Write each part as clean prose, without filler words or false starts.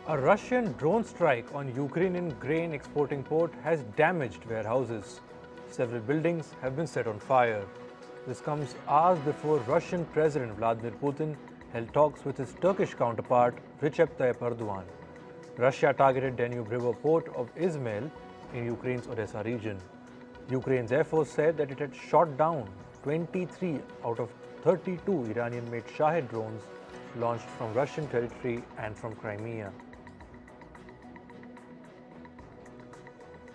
A Russian drone strike on Ukrainian grain exporting port has damaged warehouses. Several buildings have been set on fire. This comes hours before Russian President Vladimir Putin held talks with his Turkish counterpart Recep Tayyip Erdogan. Russia targeted Danube River port of Izmail in Ukraine's Odessa region. Ukraine's Air Force said that it had shot down 23 out of 32 Iranian-made Shahed drones launched from Russian territory and from Crimea.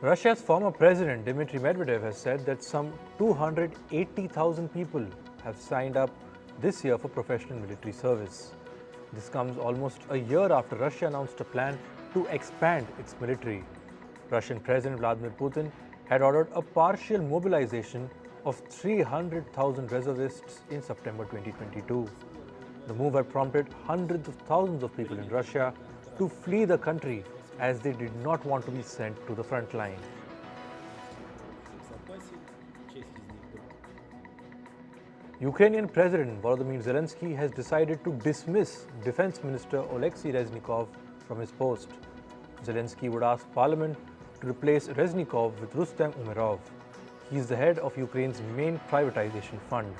Russia's former president Dmitry Medvedev has said that some 280,000 people have signed up this year for professional military service. This comes almost a year after Russia announced a plan to expand its military. Russian President Vladimir Putin had ordered a partial mobilization of 300,000 reservists in September 2022. The move had prompted hundreds of thousands of people in Russia to flee the country as they did not want to be sent to the front line. Ukrainian President Volodymyr Zelensky has decided to dismiss Defense Minister Oleksiy Reznikov from his post. Zelensky would ask Parliament to replace Reznikov with Rustem Umerov. He is the head of Ukraine's main privatization fund.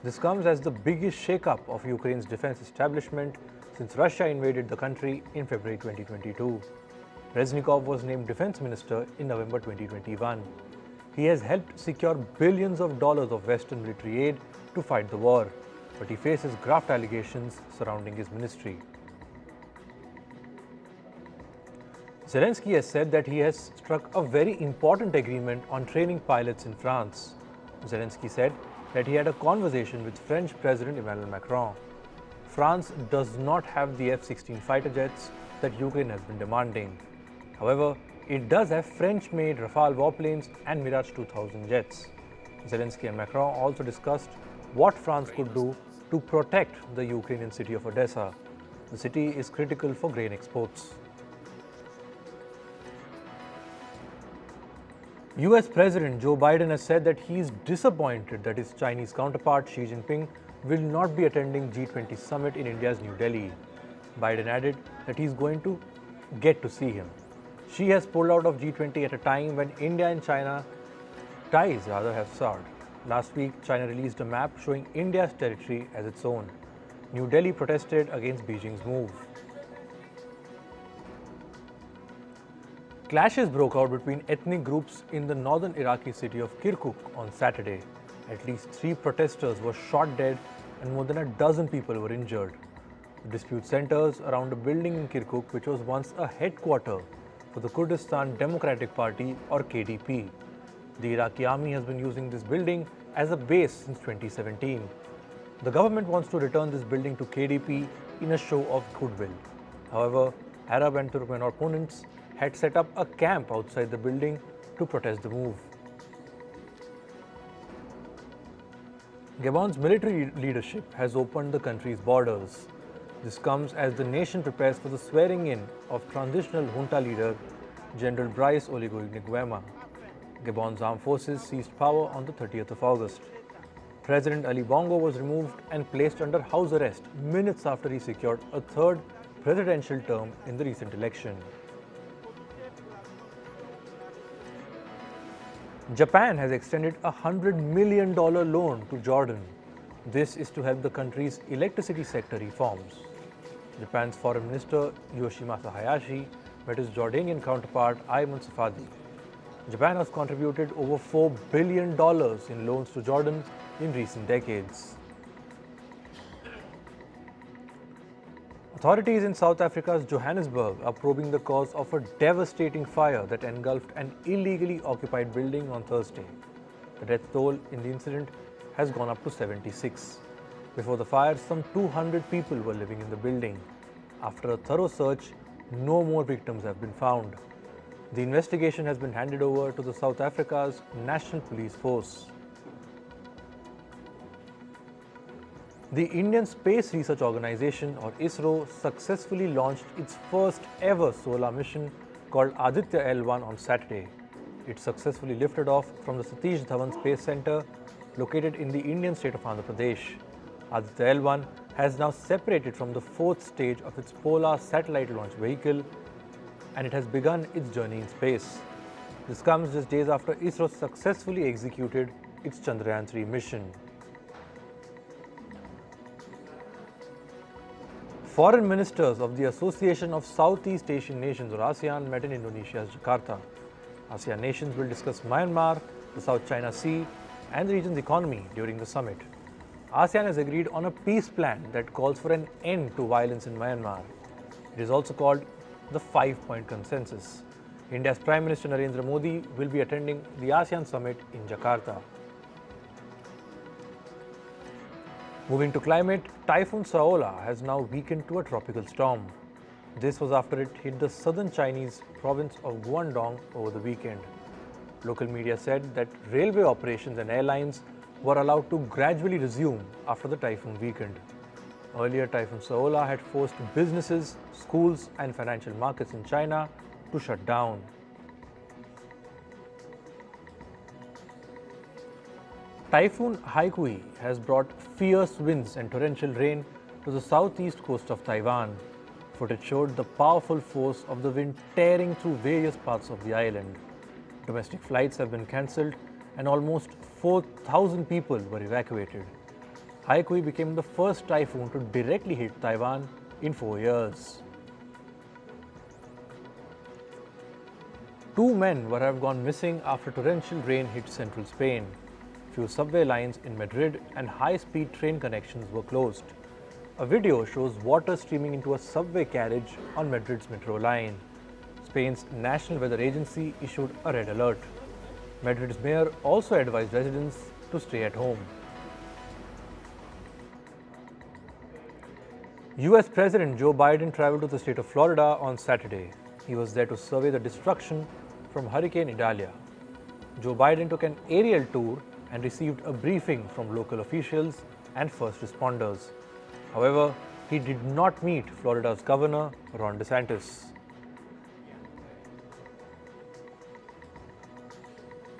This comes as the biggest shakeup of Ukraine's defense establishment since Russia invaded the country in February 2022. Reznikov was named defense minister in November 2021. He has helped secure billions of dollars of Western military aid to fight the war, but he faces graft allegations surrounding his ministry. Zelensky has said that he has struck a very important agreement on training pilots in France. Zelensky said that he had a conversation with French President Emmanuel Macron. France does not have the F-16 fighter jets that Ukraine has been demanding. However, it does have French-made Rafale warplanes and Mirage 2000 jets. Zelensky and Macron also discussed what France could do to protect the Ukrainian city of Odessa. The city is critical for grain exports. US President Joe Biden has said that he is disappointed that his Chinese counterpart Xi Jinping will not be attending G20 summit in India's New Delhi. Biden added that he is going to get to see him. Xi has pulled out of G20 at a time when India and China ties have soured. Last week, China released a map showing India's territory as its own. New Delhi protested against Beijing's move. Clashes broke out between ethnic groups in the northern Iraqi city of Kirkuk on Saturday. At least 3 protesters were shot dead and more than a dozen people were injured. The dispute centers around a building in Kirkuk which was once a headquarters for the Kurdistan Democratic Party or KDP. The Iraqi army has been using this building as a base since 2017. The government wants to return this building to KDP in a show of goodwill. However, Arab and Turkmen opponents had set up a camp outside the building to protest the move. Gabon's military leadership has opened the country's borders. This comes as the nation prepares for the swearing-in of transitional junta leader General Brice Oligui Nguema. Gabon's armed forces seized power on the 30th of August. President Ali Bongo was removed and placed under house arrest minutes after he secured a 3rd presidential term in the recent election. Japan has extended a $100 million loan to Jordan. This is to help the country's electricity sector reforms. Japan's Foreign Minister Yoshimasa Hayashi met his Jordanian counterpart Ayman Safadi. Japan has contributed over $4 billion in loans to Jordan in recent decades. Authorities in South Africa's Johannesburg are probing the cause of a devastating fire that engulfed an illegally occupied building on Thursday. The death toll in the incident has gone up to 76. Before the fire, some 200 people were living in the building. After a thorough search, no more victims have been found. The investigation has been handed over to the South Africa's National Police Force. The Indian Space Research Organisation or ISRO successfully launched its first ever solar mission called Aditya L1 on Saturday. It successfully lifted off from the Satish Dhawan Space Center located in the Indian state of Andhra Pradesh. Aditya L1 has now separated from the fourth stage of its polar satellite launch vehicle, and it has begun its journey in space. This comes just days after ISRO successfully executed its Chandrayaan-3 mission. Foreign ministers of the Association of Southeast Asian Nations, or ASEAN, met in Indonesia's Jakarta. ASEAN nations will discuss Myanmar, the South China Sea, and the region's economy during the summit. ASEAN has agreed on a peace plan that calls for an end to violence in Myanmar. It is also called the 5-point consensus. India's Prime Minister Narendra Modi will be attending the ASEAN summit in Jakarta. Moving to climate, Typhoon Saola has now weakened to a tropical storm. This was after it hit the southern Chinese province of Guangdong over the weekend. Local media said that railway operations and airlines were allowed to gradually resume after the typhoon weakened. Earlier, Typhoon Saola had forced businesses, schools, and financial markets in China to shut down. Typhoon Haikui has brought fierce winds and torrential rain to the southeast coast of Taiwan. Footage showed the powerful force of the wind tearing through various parts of the island. Domestic flights have been cancelled and almost 4,000 people were evacuated. Haikui became the first typhoon to directly hit Taiwan in 4 years. 2 men were have gone missing after torrential rain hit central Spain. Few subway lines in Madrid and high-speed train connections were closed. A video shows water streaming into a subway carriage on Madrid's metro line. Spain's National Weather Agency issued a red alert. Madrid's mayor also advised residents to stay at home. US President Joe Biden traveled to the state of Florida on Saturday. He was there to survey the destruction from Hurricane Idalia. Joe Biden took an aerial tour and received a briefing from local officials and first responders. However, he did not meet Florida's Governor Ron DeSantis.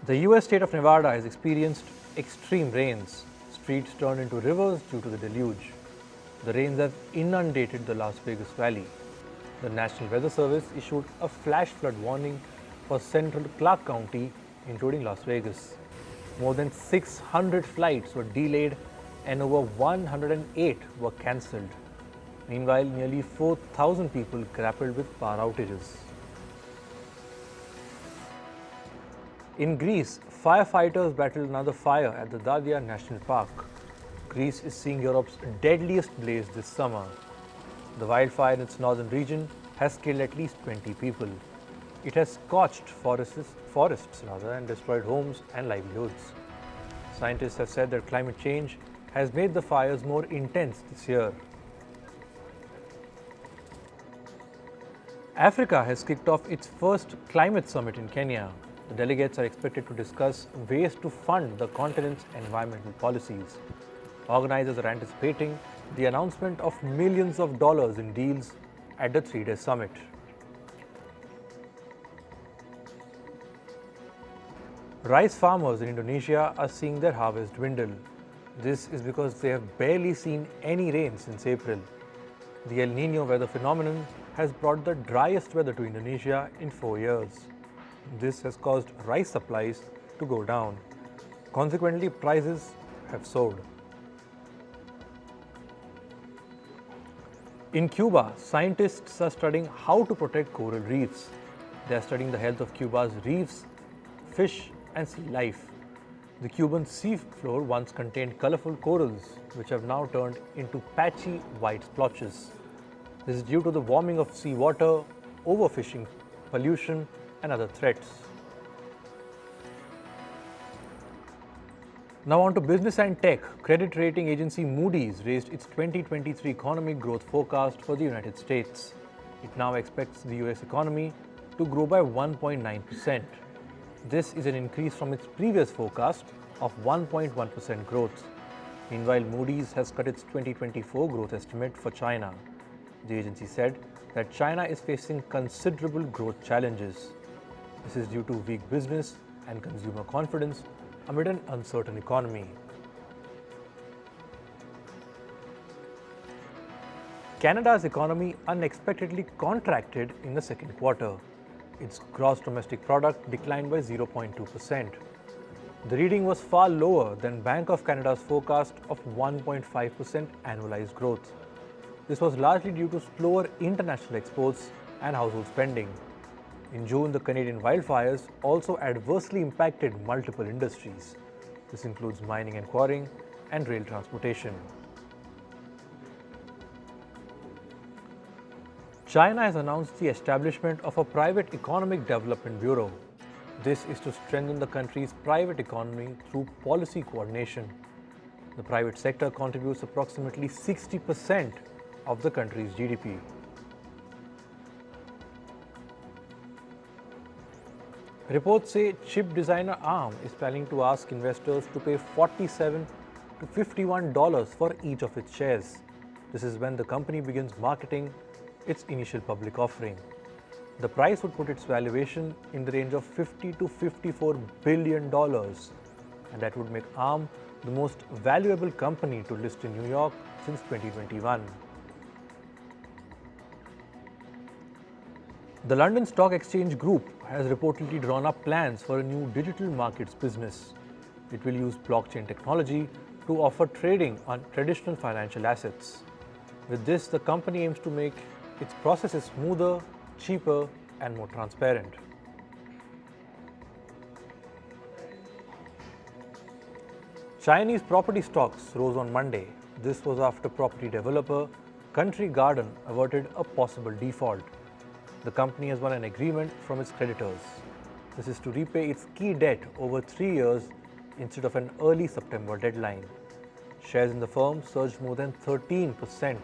The US state of Nevada has experienced extreme rains. Streets turned into rivers due to the deluge. The rains have inundated the Las Vegas Valley. The National Weather Service issued a flash flood warning for central Clark County, including Las Vegas. More than 600 flights were delayed and over 108 were cancelled. Meanwhile, nearly 4,000 people grappled with power outages. In Greece, firefighters battled another fire at the Dadia National Park. Greece is seeing Europe's deadliest blaze this summer. The wildfire in its northern region has killed at least 20 people. It has scorched forests and destroyed homes and livelihoods. Scientists have said that climate change has made the fires more intense this year. Africa has kicked off its first climate summit in Kenya. The delegates are expected to discuss ways to fund the continent's environmental policies. Organizers are anticipating the announcement of millions of dollars in deals at the 3-day summit. Rice farmers in Indonesia are seeing their harvest dwindle. This is because they have barely seen any rain since April. The El Niño weather phenomenon has brought the driest weather to Indonesia in 4 years. This has caused rice supplies to go down. Consequently, prices have soared. In Cuba, scientists are studying how to protect coral reefs. They are studying the health of Cuba's reefs, fish, and sea life. The Cuban sea floor once contained colorful corals, which have now turned into patchy white splotches. This is due to the warming of seawater, overfishing, pollution, and other threats. Now on to business and tech. Credit rating agency Moody's raised its 2023 economic growth forecast for the United States. It now expects the US economy to grow by 1.9%. This is an increase from its previous forecast of 1.1% growth. Meanwhile, Moody's has cut its 2024 growth estimate for China. The agency said that China is facing considerable growth challenges. This is due to weak business and consumer confidence amid an uncertain economy. Canada's economy unexpectedly contracted in the second quarter. Its gross domestic product declined by 0.2%. The reading was far lower than Bank of Canada's forecast of 1.5% annualized growth. This was largely due to slower international exports and household spending. In June, the Canadian wildfires also adversely impacted multiple industries. This includes mining and quarrying and rail transportation. China has announced the establishment of a private economic development bureau. This is to strengthen the country's private economy through policy coordination. The private sector contributes approximately 60% of the country's GDP. Reports say chip designer ARM is planning to ask investors to pay $47 to $51 for each of its shares. This is when the company begins marketing its initial public offering. The price would put its valuation in the range of $50 to $54 billion, and that would make ARM the most valuable company to list in New York since 2021. The London Stock Exchange Group has reportedly drawn up plans for a new digital markets business. It will use blockchain technology to offer trading on traditional financial assets. With this, the company aims to make its processes smoother, cheaper, and more transparent. Chinese property stocks rose on Monday. This was after property developer Country Garden averted a possible default. The company has won an agreement from its creditors. This is to repay its key debt over 3 years instead of an early September deadline. Shares in the firm surged more than 13%.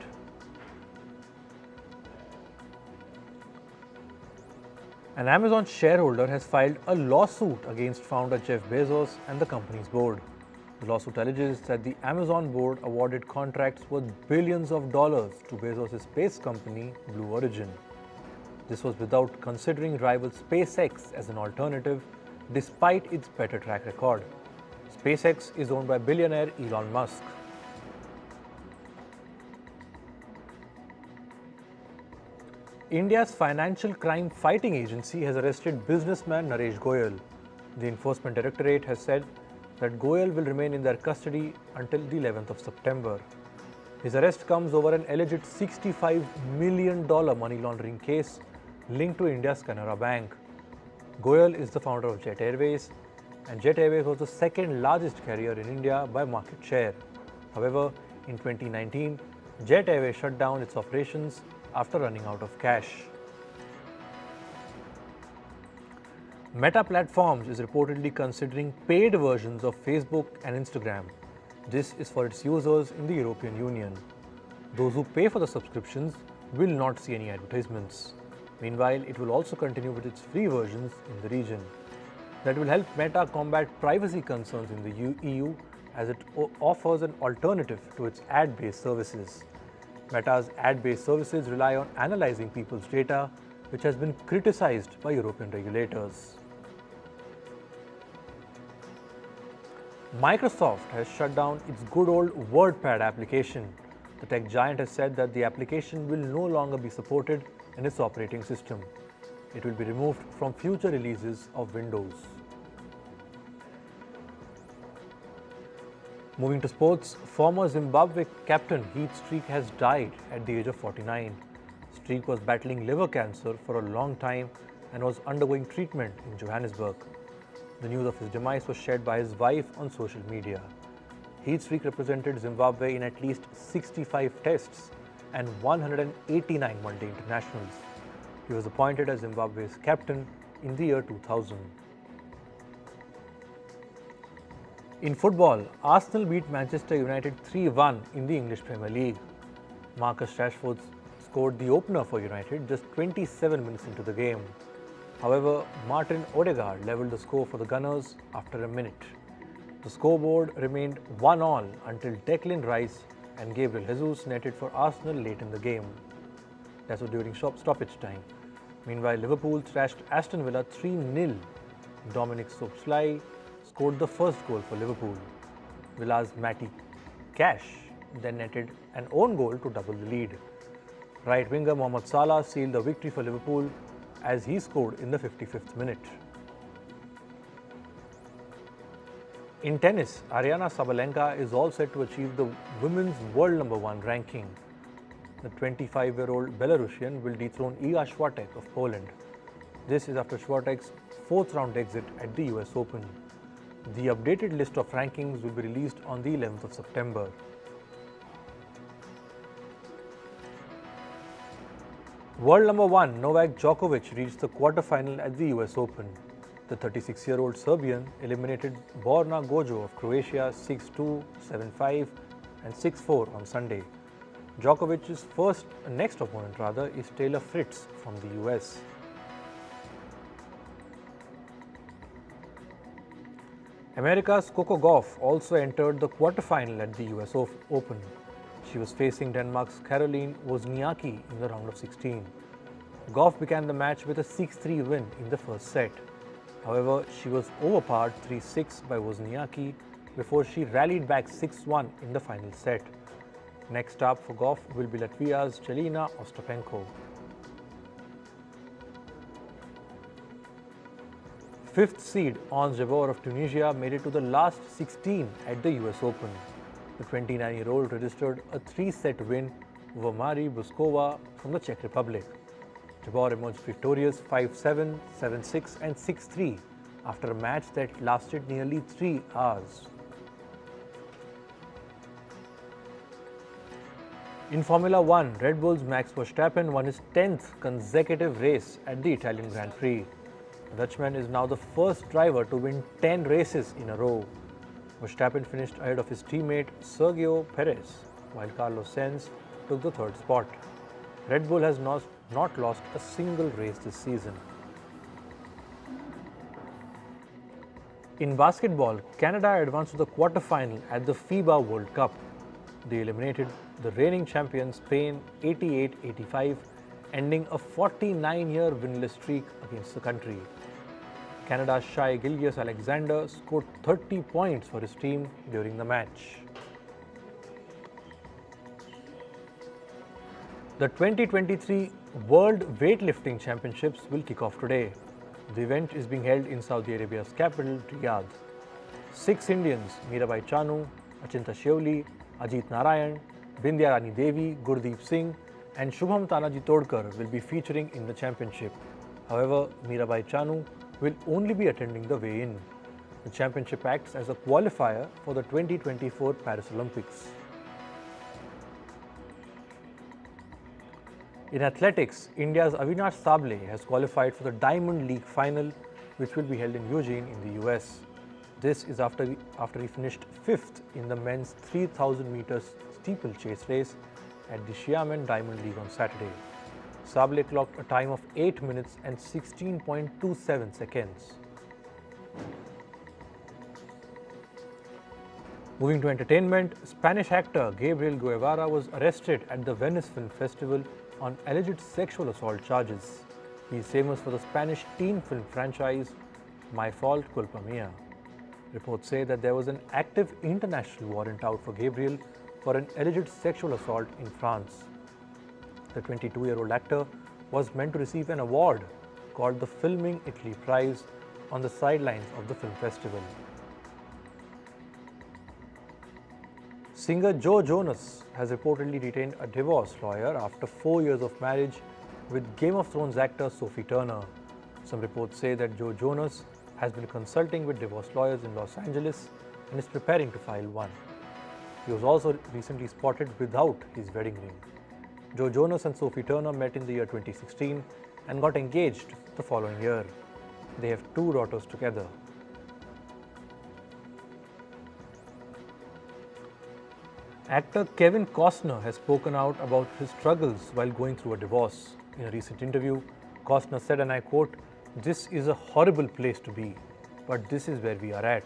An Amazon shareholder has filed a lawsuit against founder Jeff Bezos and the company's board. The lawsuit alleges that the Amazon board awarded contracts worth billions of dollars to Bezos' space company, Blue Origin. This was without considering rival SpaceX as an alternative, despite its better track record. SpaceX is owned by billionaire Elon Musk. India's Financial Crime Fighting Agency has arrested businessman Naresh Goyal. The Enforcement Directorate has said that Goyal will remain in their custody until the 11th of September. His arrest comes over an alleged $65 million money laundering case linked to India's Canara Bank. Goyal is the founder of Jet Airways, and Jet Airways was the second largest carrier in India by market share. However, in 2019, Jet Airways shut down its operations after running out of cash. Meta Platforms is reportedly considering paid versions of Facebook and Instagram. This is for its users in the European Union. Those who pay for the subscriptions will not see any advertisements. Meanwhile, it will also continue with its free versions in the region. That will help Meta combat privacy concerns in the EU as it offers an alternative to its ad-based services. Meta's ad-based services rely on analyzing people's data, which has been criticized by European regulators. Microsoft has shut down its good old Wordpad application. The tech giant has said that the application will no longer be supported in its operating system. It will be removed from future releases of Windows. Moving to sports, former Zimbabwe captain Heath Streak has died at the age of 49. Streak was battling liver cancer for a long time and was undergoing treatment in Johannesburg. The news of his demise was shared by his wife on social media. Heath Streak represented Zimbabwe in at least 65 tests and 189 one-day internationals. He was appointed as Zimbabwe's captain in the year 2000. In football, Arsenal beat Manchester United 3-1 in the English Premier League. Marcus Rashford scored the opener for United just 27 minutes into the game. However, Martin Odegaard levelled the score for the Gunners after a minute. The scoreboard remained 1-1 until Declan Rice and Gabriel Jesus netted for Arsenal late in the game. That was during stoppage time. Meanwhile, Liverpool thrashed Aston Villa 3-0. Dominic Szoboszlai scored the first goal for Liverpool. Villa's Matty Cash then netted an own goal to double the lead. Right winger Mohamed Salah sealed the victory for Liverpool as he scored in the 55th minute. In tennis, Aryna Sabalenka is all set to achieve the women's world #1 ranking. The 25-year-old Belarusian will dethrone Iga Swiatek of Poland. This is after Swiatek's fourth-round exit at the US Open. The updated list of rankings will be released on the 11th of September. World #1 Novak Djokovic reached the quarterfinal at the US Open. The 36-year-old Serbian eliminated Borna Gojo of Croatia 6-2, 7-5 and 6-4 on Sunday. Djokovic's next opponent is Taylor Fritz from the US. America's Coco Gauff also entered the quarterfinal at the US Open. She was facing Denmark's Caroline Wozniacki in the round of 16. Gauff began the match with a 6-3 win in the first set. However, she was overpowered 3-6 by Wozniacki before she rallied back 6-1 in the final set. Next up for Gauff will be Latvia's Jelena Ostapenko. Fifth seed Ons Jabeur of Tunisia made it to the last 16 at the US Open. The 29-year-old registered a 3-set win over Mari Buskova from the Czech Republic. Jabeur emerged victorious 5-7, 7-6 and 6-3 after a match that lasted nearly 3 hours. In Formula One, Red Bull's Max Verstappen won his 10th consecutive race at the Italian Grand Prix. The Dutchman is now the first driver to win 10 races in a row. Verstappen finished ahead of his teammate Sergio Perez, while Carlos Sainz took the third spot. Red Bull has not lost a single race this season. In basketball, Canada advanced to the quarterfinal at the FIBA World Cup. They eliminated the reigning champion Spain 88-85, ending a 49-year winless streak against the country. Canada's Shai Gilgeous-Alexander scored 30 points for his team during the match. The 2023 World Weightlifting Championships will kick off today. The event is being held in Saudi Arabia's capital, Riyadh. 6 Indians, Mirabai Chanu, Achinta Shioli, Ajit Narayan, Bindya Rani Devi, Gurdeep Singh and Shubham Tanaji Todkar will be featuring in the championship. However, Mirabai Chanu will only be attending the weigh-in. The championship acts as a qualifier for the 2024 Paris Olympics. In athletics, India's Avinash Sable has qualified for the Diamond League final, which will be held in Eugene in the US. This is after he finished 5th in the men's 3,000 meters steeplechase race at the Xiamen Diamond League on Saturday. Sable clocked a time of 8 minutes and 16.27 seconds. Moving to entertainment, Spanish actor Gabriel Guevara was arrested at the Venice Film Festival on alleged sexual assault charges. He is famous for the Spanish teen film franchise My Fault Culpa Mia. Reports say that there was an active international warrant out for Gabriel for an alleged sexual assault in France. The 22-year-old actor was meant to receive an award called the Filming Italy Prize on the sidelines of the film festival. Singer Joe Jonas has reportedly retained a divorce lawyer after 4 years of marriage with Game of Thrones actor Sophie Turner. Some reports say that Joe Jonas has been consulting with divorce lawyers in Los Angeles and is preparing to file one. He was also recently spotted without his wedding ring. Joe Jonas and Sophie Turner met in the year 2016 and got engaged the following year. They have 2 daughters together. Actor Kevin Costner has spoken out about his struggles while going through a divorce. In a recent interview, Costner said, and I quote, "This is a horrible place to be, but this is where we are at.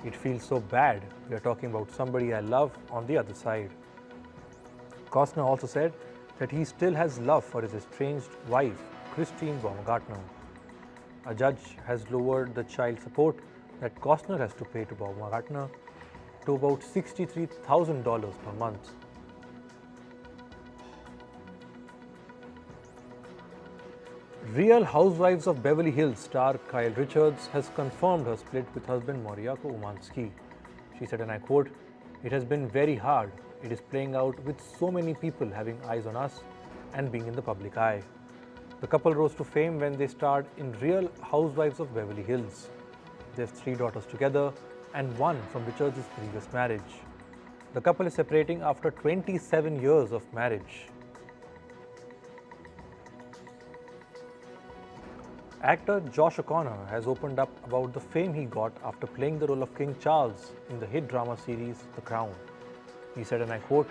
It feels so bad. We are talking about somebody I love on the other side." Costner also said that he still has love for his estranged wife, Christine Baumgartner. A judge has lowered the child support that Costner has to pay to Baumgartner to about $63,000 per month. Real Housewives of Beverly Hills star Kyle Richards has confirmed her split with husband Moriako Umansky. She said, and I quote, "It has been very hard. It is playing out with so many people having eyes on us and being in the public eye." The couple rose to fame when they starred in Real Housewives of Beverly Hills. They have 3 daughters together and one from Richards' previous marriage. The couple is separating after 27 years of marriage. Actor Josh O'Connor has opened up about the fame he got after playing the role of King Charles in the hit drama series The Crown. He said, and I quote,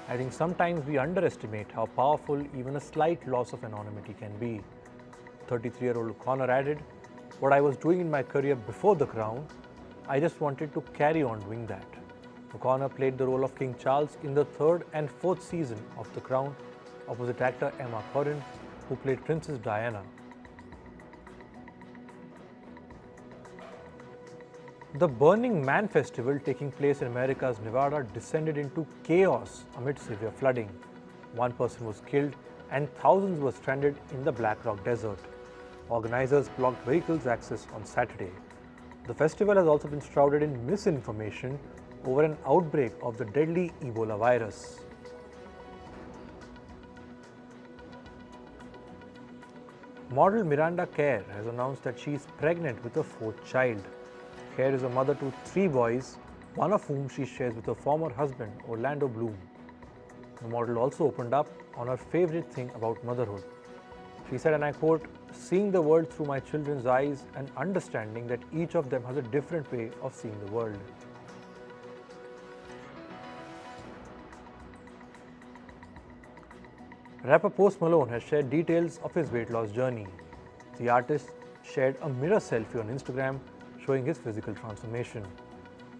"I think sometimes we underestimate how powerful even a slight loss of anonymity can be." 33-year-old O'Connor added, "What I was doing in my career before The Crown, I just wanted to carry on doing that." O'Connor played the role of King Charles in the 3rd and 4th season of The Crown opposite actor Emma Corrin, who played Princess Diana. The Burning Man festival taking place in America's Nevada descended into chaos amid severe flooding. 1 person was killed and thousands were stranded in the Black Rock Desert. Organizers blocked vehicles' access on Saturday. The festival has also been shrouded in misinformation over an outbreak of the deadly Ebola virus. Model Miranda Kerr has announced that she is pregnant with a 4th child. Kerr is a mother to 3 boys, one of whom she shares with her former husband, Orlando Bloom. The model also opened up on her favorite thing about motherhood. She said, and I quote, "Seeing the world through my children's eyes and understanding that each of them has a different way of seeing the world." Rapper Post Malone has shared details of his weight loss journey. The artist shared a mirror selfie on Instagram showing his physical transformation.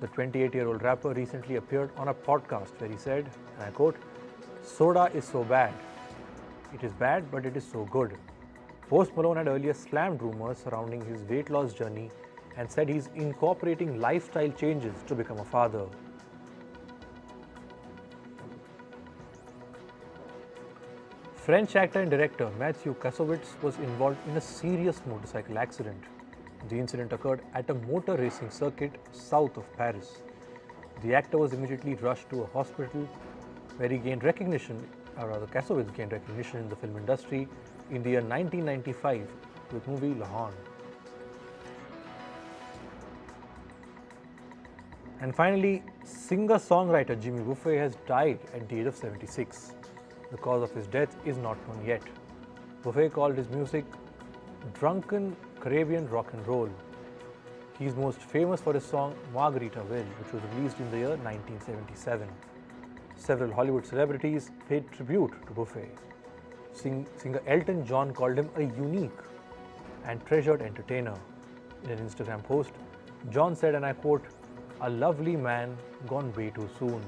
The 28-year-old rapper recently appeared on a podcast where he said, and I quote, "Soda is so bad. It is bad, but it is so good." Post Malone had earlier slammed rumors surrounding his weight loss journey and said he's incorporating lifestyle changes to become a father. French actor and director Matthew Kassovitz was involved in a serious motorcycle accident. The incident occurred at a motor racing circuit south of Paris. The actor was immediately rushed to a hospital where he gained recognition, or rather Kassovitz gained recognition in the film industry in the year 1995 with movie La Honte. And finally, singer-songwriter Jimmy Buffett has died at the age of 76. The cause of his death is not known yet. Buffett called his music drunken Caribbean rock and roll. He is most famous for his song Margaritaville, which was released in the year 1977. Several Hollywood celebrities paid tribute to Buffett. Singer Elton John called him a unique and treasured entertainer. In an Instagram post, John said, and I quote, "A lovely man gone way too soon."